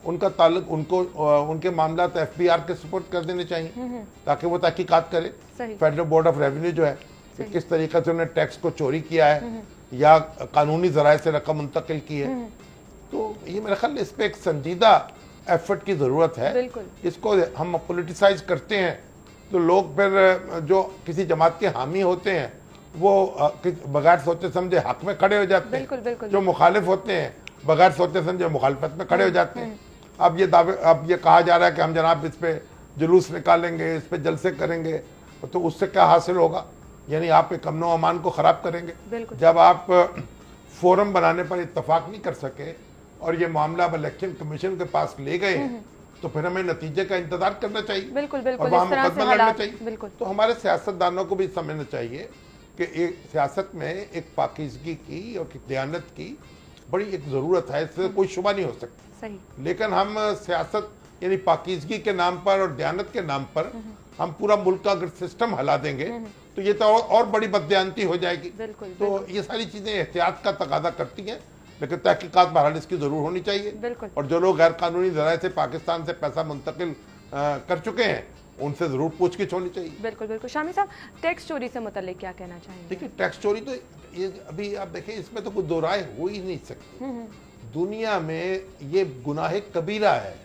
उनका ताल्लुक, उनको उनके मामला तो FBI के सुपुर्द कर देने चाहिए ताकि वो तहकीकात करे। फेडरल बोर्ड ऑफ रेवेन्यू जो है कि किस तरीके से उन्होंने टैक्स को चोरी किया है या कानूनी ज़राए से रकम मुंतकिल की है। तो ये मेरे ख्याल इस पर एक संजीदा एफर्ट की ज़रूरत है। इसको हम पोलिटिसाइज करते हैं तो लोग फिर जो किसी जमात के हामी होते हैं वो बगैर सोचे समझे हक में खड़े हो जाते हैं। जो मुखालिफ होते हैं बगैर सोचे समझे मुखालफत में खड़े हो जाते हैं। अब ये कहा जा रहा है कि हम जनाब इस पे जुलूस निकालेंगे, इस पे जलसे करेंगे, तो उससे क्या हासिल होगा? यानी आप एक अमन अमान को ख़राब करेंगे। जब आप फोरम बनाने पर इत्तफाक नहीं कर सके और ये मामला अब इलेक्शन कमीशन के पास ले गए हैं, तो फिर हमें नतीजे का इंतजार करना चाहिए और वहाँ मुकदमा लड़ना चाहिए। तो हमारे सियासतदानों को भी समझना चाहिए कि एक सियासत में एक पाकीज़गी की और दयानत की बड़ी एक ज़रूरत है, इससे कोई शुबा नहीं हो सकता। लेकिन हम सियासत यानी पाकीज़गी के नाम पर और दयानत के नाम पर हम पूरा मुल्क का अगर सिस्टम हिला देंगे तो ये तो और बड़ी बददयानती हो जाएगी। तो ये सारी चीज़ें एहतियात का तकादा करती हैं, लेकिन तहकीकात बहरहाल इसकी ज़रूर होनी चाहिए। और जो लोग गैर कानूनी ज़राए से पाकिस्तान से पैसा मुंतकिल कर चुके हैं उनसे जरूर पूछगिछ होनी चाहिए। बिल्कुल। शामी साहब, टैक्स चोरी से मुताल्लिक क्या कहना चाहेंगे? देखिए, टैक्स चोरी तो ये अभी आप देखें, इसमें तो कोई दो राय हो ही नहीं सकती। दुनिया में ये गुनाह कबीरा है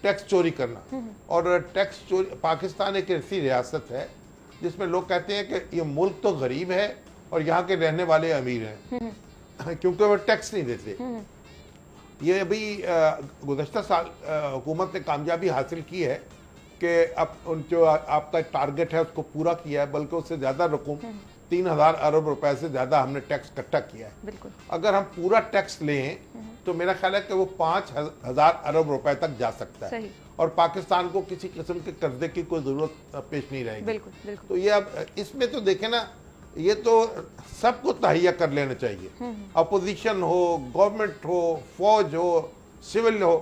टैक्स चोरी करना। और टैक्स चोरी, पाकिस्तान एक ऐसी रियासत है जिसमें लोग कहते हैं कि ये मुल्क तो गरीब है और यहाँ के रहने वाले अमीर हैं क्योंकि वो टैक्स नहीं देते। ये अभी गुज़श्ता साल हुकूमत ने कामयाबी हासिल की है कि अब जो आपका टारगेट है उसको पूरा किया है, बल्कि उससे ज़्यादा रकम 3,000 अरब रुपए से ज्यादा हमने टैक्स इकट्ठा किया है। बिल्कुल। अगर हम पूरा टैक्स लें तो मेरा ख्याल है कि वो 5,000 अरब रुपए तक जा सकता है। सही। और पाकिस्तान को किसी किस्म के कर्जे की कोई जरूरत पेश नहीं रहेगी। बिल्कुल बिल्कुल। तो ये अब इसमें तो देखें ना, ये तो सबको तहैया कर लेना चाहिए, अपोजिशन हो, गवर्नमेंट हो, फौज हो, सिविल हो,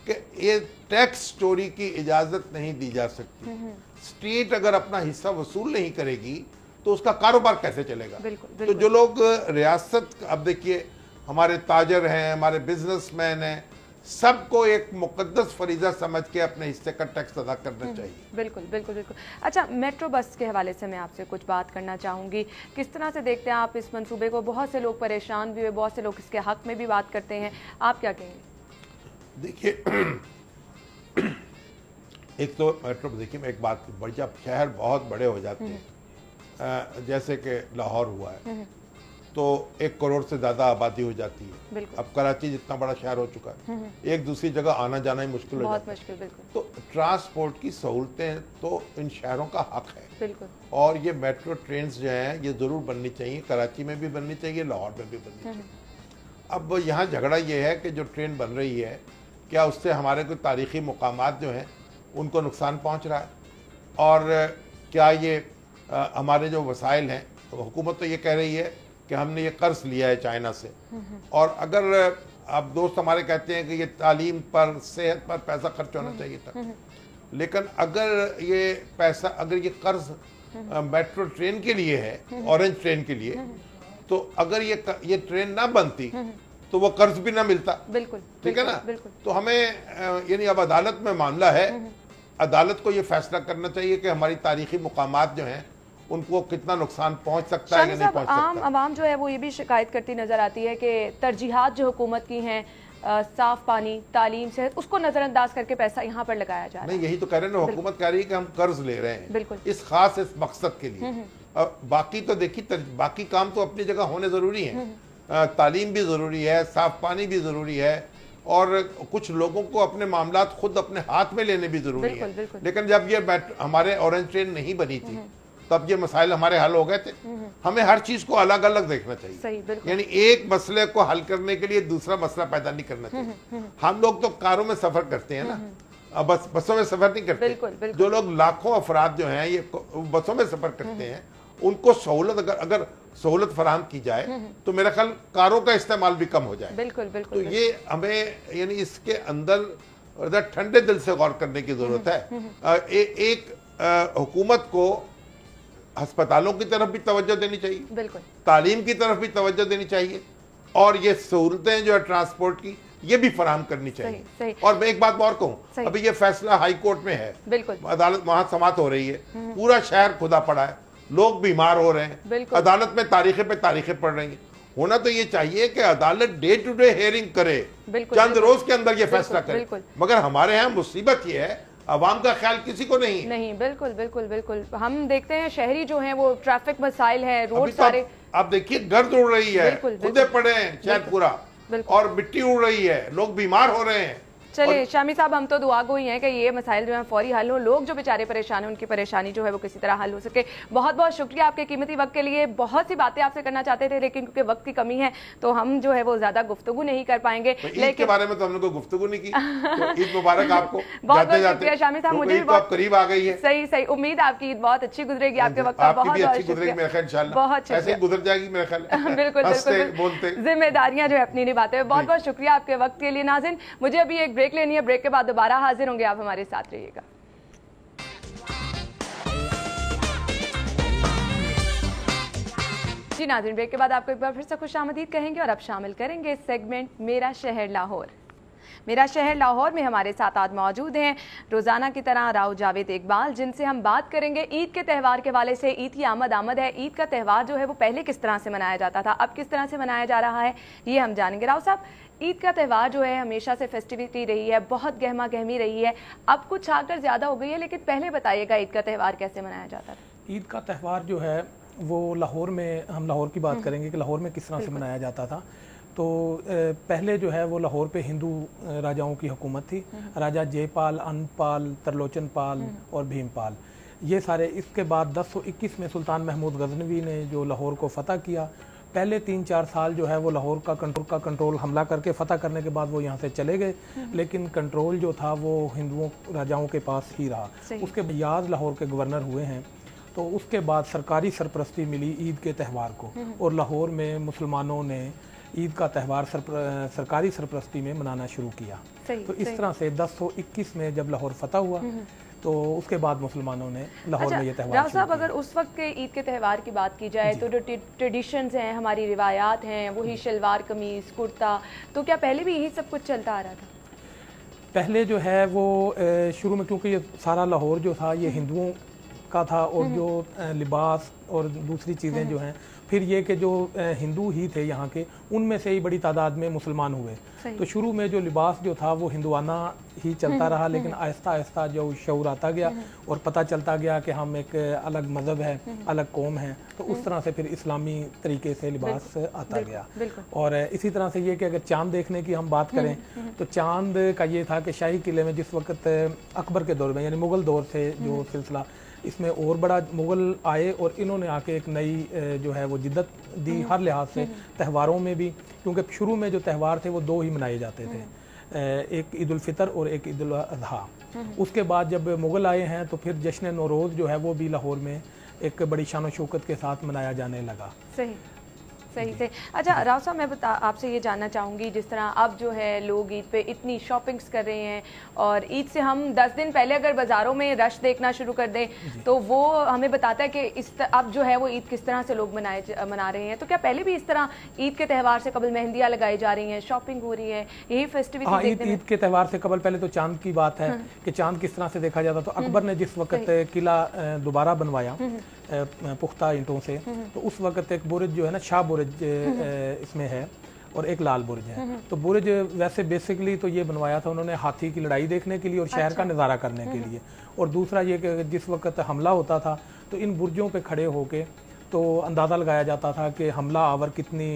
कि ये टैक्स चोरी की इजाजत नहीं दी जा सकती। स्टेट अगर अपना हिस्सा वसूल नहीं करेगी तो उसका कारोबार कैसे चलेगा? बिल्कुल। तो जो लोग रियासत, अब देखिए हमारे ताजर हैं, हमारे बिजनेसमैन हैं, सबको एक मुकद्दस फरीजा समझ के अपने हिस्से का टैक्स अदा करना चाहिए। बिल्कुल बिल्कुल बिल्कुल। अच्छा, मेट्रो बस के हवाले से मैं आपसे कुछ बात करना चाहूँगी। किस तरह से देखते हैं आप इस मंसूबे को? बहुत से लोग परेशान भी हुए, बहुत से लोग इसके हक में भी बात करते हैं, आप क्या कहेंगे? देखिए एक तो मेट्रो, देखिए मैं एक बात, जब शहर बहुत बड़े हो जाते हैं, जैसे कि लाहौर हुआ है, तो 1 करोड़ से ज़्यादा आबादी हो जाती है। अब कराची जितना बड़ा शहर हो चुका है, एक दूसरी जगह आना जाना ही मुश्किल हो जाता है। बिल्कुल। तो ट्रांसपोर्ट की सहूलतें तो इन शहरों का हक है। बिल्कुल। और ये मेट्रो ट्रेन जो हैं ये ज़रूर बननी चाहिए, कराची में भी बननी चाहिए, लाहौर में भी बननी चाहिए। अब यहाँ झगड़ा ये है कि जो ट्रेन बन रही है, क्या उससे हमारे कोई तारीख़ी मुकामात जो हैं उनको नुकसान पहुँच रहा है, और क्या ये हमारे जो वसाइल हैं, तो हुकूमत तो ये कह रही है कि हमने ये कर्ज लिया है चाइना से, और अगर अब दोस्त हमारे कहते हैं कि ये तालीम पर, सेहत पर पैसा खर्च होना चाहिए था, लेकिन अगर ये पैसा, अगर ये कर्ज मेट्रो ट्रेन के लिए है, ऑरेंज ट्रेन के लिए, तो अगर ये ट्रेन ना बनती तो वो कर्ज भी ना मिलता। बिल्कुल। ठीक है ना? बिल्कुल। तो हमें यानी अब अदालत में मामला है, अदालत को ये फैसला करना चाहिए कि हमारी तारीखी मुकामात जो हैं उनको कितना नुकसान पहुंच सकता है या नहीं पहुंच आम सकता। आवाम जो है वो ये भी शिकायत करती नजर आती है कि तरजीहात जो हुकूमत की हैं, साफ पानी, तालीम, सेहत, उसको नजरअंदाज करके पैसा यहाँ पर लगाया जा रहा है। नहीं, यही तो कह रहे हैं ना, हुकूमत कह रही है कि हम कर्ज ले रहे हैं बिल्कुल। इस खास इस मकसद के लिए। बाकी तो देखिए, बाकी काम तो अपनी जगह होने जरूरी है, तालीम भी जरूरी है, साफ पानी भी जरूरी है, और कुछ लोगों को अपने मामलात खुद अपने हाथ में लेने भी जरूरी है। बिल्कुल। लेकिन जब ये हमारे ऑरेंज ट्रेन नहीं बनी थी तब ये मसाइल हमारे हल हो गए थे। हमें हर चीज को अलग अलग देखना चाहिए। सही, बिल्कुल। यानी एक मसले को हल करने के लिए दूसरा मसला पैदा नहीं करना चाहिए। हम लोग तो कारों में सफर करते हैं ना, बसों में सफर नहीं करते। बिल्कुल। जो लोग लाखों अफराद जो हैं ये बसों में सफर करते हैं, उनको सहूलत, अगर सहूलत फराहम की जाए तो मेरा ख्याल कारों का इस्तेमाल भी कम हो जाए। बिल्कुल। तो ये हमें यानी इसके अंदर ठंडे दिल से गौर करने की जरूरत है। एक हुकूमत को अस्पतालों की तरफ भी तवज्जो देनी चाहिए, बिल्कुल, तालीम की तरफ भी तवज्जो देनी चाहिए, और ये सहूलतें जो है ट्रांसपोर्ट की ये भी फराहम करनी चाहिए। सही। और मैं एक बात और कहूँ, अभी ये फैसला हाई कोर्ट में है, बिल्कुल, अदालत वहां समात हो रही है, पूरा शहर खुदा पड़ा है, लोग बीमार हो रहे हैं, अदालत में तारीखें पे तारीखें पड़ रही हैं। होना तो ये चाहिए कि अदालत डे टू डे हियरिंग करे, चंद रोज के अंदर ये फैसला करे, मगर हमारे यहाँ मुसीबत ये है अवाम का ख्याल किसी को नहीं। बिल्कुल बिल्कुल बिल्कुल। हम देखते हैं शहरी जो हैं वो ट्रैफिक मसाइल है, रोड सारे, आप देखिए गर्द उड़ रही है, खुदे पड़े हैं शहर पूरा, और मिट्टी उड़ रही है, लोग बीमार हो रहे हैं। चलिए शामी साहब, हम तो दुआ गो ही हैं कि ये मसाइल जो है फौरी हल हो, लोग जो बेचारे परेशान हैं उनकी परेशानी जो है वो किसी तरह हल हो सके। बहुत बहुत शुक्रिया आपके कीमती वक्त के लिए। बहुत सी बातें आपसे करना चाहते थे लेकिन क्योंकि वक्त की कमी है तो हम जो है वो ज्यादा गुफ्तगू नहीं कर पाएंगे। तो ईद के बारे में तो हमने कोई गुफ्तगू नहीं की, तो ईद मुबारक आपको। बहुत बहुत शुक्रिया शामी साहब, मुझे भी बहुत करीब आ गई है। सही सही, उम्मीद आपकी ईद बहुत अच्छी गुजरेगी, आपके वक्त का बहुत बहुत शुक्रिया, बहुत ऐसे ही गुजर जाएगी मेरे ख्याल। बिल्कुल बिल्कुल, जिम्मेदारियां जो है अपनी निभाते हुए। बहुत बहुत शुक्रिया आपके वक्त के लिए। नाज़रीन, मुझे अभी एक ब्रेक लेनी है, ब्रेक के बाद दोबारा हाजिर होंगे, आप हमारे साथ रहिएगा। जी नाज़रीन, ब्रेक के बाद आपको एक बार फिर से खुशामदीद कहेंगे और अब शामिल करेंगे इस सेगमेंट मेरा शहर लाहौर। मेरा शहर लाहौर में हमारे साथ आज मौजूद हैं रोज़ाना की तरह राव जावेद इकबाल, जिनसे हम बात करेंगे ईद के त्यौहार के हवाले से। ईद की आमद है, ईद का त्यौहार जो है वो पहले किस तरह से मनाया जाता था, अब किस तरह से मनाया जा रहा है, ये हम जानेंगे। राव साहब, ईद का त्यौहार जो है हमेशा से फेस्टिविटी रही है, बहुत गहमा गहमी रही है, अब कुछ आकर ज़्यादा हो गई है, लेकिन पहले बताइएगा ईद का त्यौहार कैसे मनाया जाता था? ईद का त्यौहार जो है वो लाहौर में, हम लाहौर की बात करेंगे कि लाहौर में किस तरह से मनाया जाता था। तो पहले जो है वो लाहौर पे हिंदू राजाओं की हुकूमत थी, राजा जयपाल, अनपाल, तरलोचन पाल और भीमपाल। ये सारे। इसके बाद 1021 में सुल्तान महमूद गजनवी ने जो लाहौर को फ़तह किया, पहले 3-4 साल जो है वो लाहौर का कंट्रोल हमला करके फ़तह करने के बाद वो यहाँ से चले गए, लेकिन कंट्रोल जो था वो हिंदुओं राजाओं के पास ही रहा। उसके बाद लाहौर के गवर्नर हुए हैं, तो उसके बाद सरकारी सरपरस्ती मिली ईद के त्यौहार को, और लाहौर में मुसलमानों ने ईद का त्यौहार सरकारी सरपरस्ती में मनाना शुरू किया। तो इस तरह से 1021 में जब लाहौर फतह हुआ तो उसके बाद मुसलमानों ने लाहौर में ये त्यौहार। राव साहब, अगर उस वक्त के ईद के त्यौहार की बात की जाए तो जो ट्रेडिशंस हैं, हमारी रिवायात हैं, वही शलवार कमीज कुर्ता, तो क्या पहले भी यही सब कुछ चलता आ रहा था? पहले जो है वो शुरू में, क्योंकि ये सारा लाहौर जो था ये हिंदुओं का था, और जो लिबास और दूसरी चीज़ें जो हैं, फिर ये कि जो हिंदू ही थे यहाँ के, उनमें से ही बड़ी तादाद में मुसलमान हुए। तो शुरू में जो लिबास जो था वो हिंदुआना ही चलता रहा, लेकिन आहिस्ता आहिस्ता जो शऊर आता गया और पता चलता गया कि हम एक अलग मज़हब है, अलग कौम है, तो उस तरह से फिर इस्लामी तरीके से लिबास आता गया। और इसी तरह से ये कि अगर चाँद देखने की हम बात करें तो चाँद का ये था कि शाही किले में जिस वक्त अकबर के दौर में, यानी मुग़ल दौर से जो सिलसिला, इसमें और बड़ा मुग़ल आए और इन्होंने आके एक नई जो है वो जिद्दत दी हर लिहाज से, त्यौहारों में भी, क्योंकि शुरू में जो त्यौहार थे वो 2 ही मनाए जाते थे, एक ईद उल फितर और एक ईद उल अज़हा। उसके बाद जब मुग़ल आए हैं तो फिर जश्न नौरोज़ जो है वो भी लाहौर में एक बड़ी शान शौकत के साथ मनाया जाने लगा। सही से। अच्छा राव साहब, मैं आपसे ये जानना चाहूँगी, जिस तरह अब जो है लोग ईद पे इतनी शॉपिंग्स कर रहे हैं, और ईद से हम 10 दिन पहले अगर बाज़ारों में रश देखना शुरू कर दें तो वो हमें बताता है कि अब जो है वो ईद किस तरह से लोग मना रहे हैं। तो क्या पहले भी इस तरह ईद के त्यौहार से कबल मेहंदियाँ लगाई जा रही हैं, शॉपिंग हो रही है, यही फेस्टिविटी? हाँ, ईद के त्यौहार से कबल पहले तो चाँद की बात है कि चाँद किस तरह से देखा जाता। तो अकबर ने जिस वक्त किला दोबारा बनवाया पुख्ता ईंटों से, तो उस वक्त एक बुर्ज जो है ना, शाह बुर्ज इसमें है और एक लाल बुर्ज है। तो बुर्ज वैसे बेसिकली तो ये बनवाया था उन्होंने हाथी की लड़ाई देखने के लिए और शहर का नज़ारा करने के लिए, और दूसरा ये कि जिस वक्त हमला होता था तो इन बुर्जों पे खड़े होके तो अंदाज़ा लगाया जाता था कि हमला आवर कितनी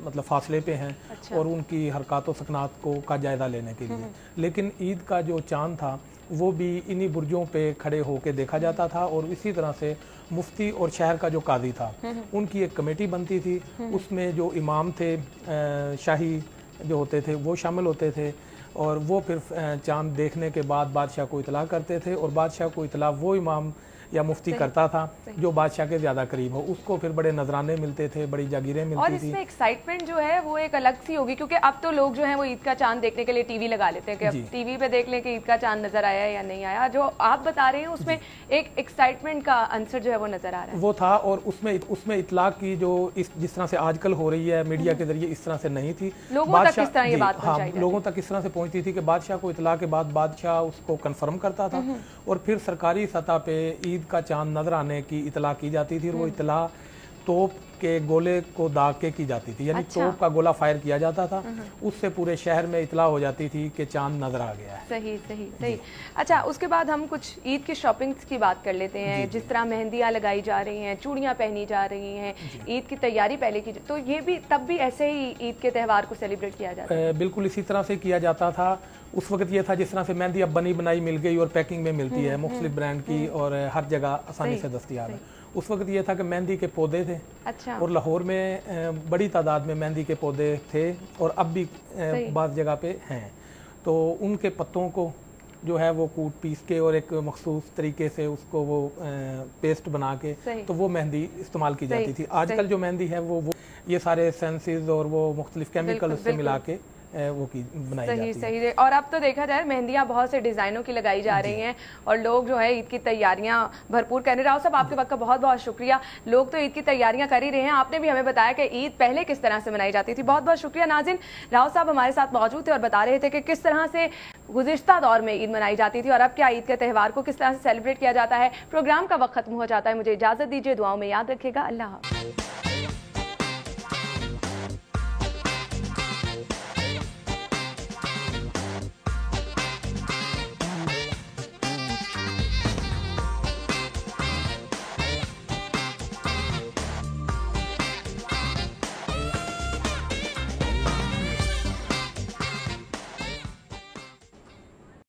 मतलब फासले पे हैं, और उनकी हरकत व सकनात का जायज़ा लेने के लिए। लेकिन ईद का जो चाँद था वो भी इन्हीं बुर्जों पे खड़े होके देखा जाता था, और इसी तरह से मुफ्ती और शहर का जो काजी था उनकी एक कमेटी बनती थी, उसमें जो इमाम थे शाही जो होते थे वो शामिल होते थे, और वो फिर चाँद देखने के बाद बादशाह को इतला करते थे, और बादशाह को इतला वो इमाम या मुफ्ती करता था जो बादशाह के ज़्यादा करीब हो। उसको फिर बड़े नजराने मिलते थे, बड़ी जागीरें मिलती थी। और इसमें एक्साइटमेंट जो है वो एक अलग सी होगी, क्योंकि अब तो लोग जो है वो ईद का चांद देखने के लिए टीवी लगा लेते हैं कि अब टीवी पे देख लें कि ईद का चांद नजर आया या नहीं आया। जो आप बता रहे हैं उसमें एक एक्साइटमेंट का आंसर जो है वो नजर आ रहा है, वो था। और उसमें इतलाक की जो जिस तरह से आजकल हो रही है मीडिया के जरिए, इस तरह से नहीं थी। लोगों तक किस तरह ये बात पहुंचाई जाती थी? लोगों तक इस तरह से पहुंचती थी कि बादशाह को इतला के बाद बादशाह उसको कंफर्म करता था, और फिर सरकारी सतह पे ईद का चांद नजर आने की इतला की जाती थी, और वो इतला तोप के गोले को दाग के की जाती थी, यानी तोप का गोला फायर किया जाता था, उससे पूरे शहर में इतला हो जाती थी कि चांद नजर आ गया है। सही। अच्छा, उसके बाद हम कुछ ईद की शॉपिंग्स की बात कर लेते हैं। जिस तरह मेहंदियाँ लगाई जा रही हैं, चूड़ियाँ पहनी जा रही हैं, ईद की तैयारी पहले की, तो ये भी तब भी ऐसे ही ईद के त्यौहार को सेलिब्रेट किया जाता है? बिल्कुल इसी तरह से किया जाता था। उस वक्त ये था जिस तरह से मेहंदी अब बनी बनाई मिल गई और पैकिंग में मिलती है मुख्तलिफ ब्रांड की, और हर जगह आसानी से दस्तयाब है। उस वक्त ये था कि मेहंदी के पौधे थे। अच्छा। और लाहौर में बड़ी तादाद में मेहंदी के पौधे थे, और अब भी बाज़ जगह पे हैं। तो उनके पत्तों को जो है वो कूट पीस के और एक मखसूस तरीके से उसको वो पेस्ट बना के तो वो मेहंदी इस्तेमाल की जाती थी। आजकल जो मेहंदी है वो ये सारे सेंसेस और वो मुख्तलिफ केमिकल उससे मिला के वो की बनाई जाती है। सही। और अब तो देखा जाए मेहंदियाँ बहुत से डिजाइनों की लगाई जा रही हैं, और लोग जो है ईद की तैयारियां भरपूर कर रहे हैं। राव साहब, आपके वक्त का बहुत बहुत शुक्रिया। लोग तो ईद की तैयारियां कर ही रहे हैं, आपने भी हमें बताया कि ईद पहले किस तरह से मनाई जाती थी। बहुत बहुत शुक्रिया। नाज़रीन, राव साहब हमारे साथ मौजूद थे और बता रहे थे कि किस तरह से गुज़िश्ता दौर में ईद मनाई जाती थी और अब क्या ईद के त्यौहार को किस तरह से सेलिब्रेट किया जाता है। प्रोग्राम का वक्त खत्म हो जाता है, मुझे इजाजत दीजिए, दुआओं में याद रखिएगा। अल्लाह हाफ़िज़।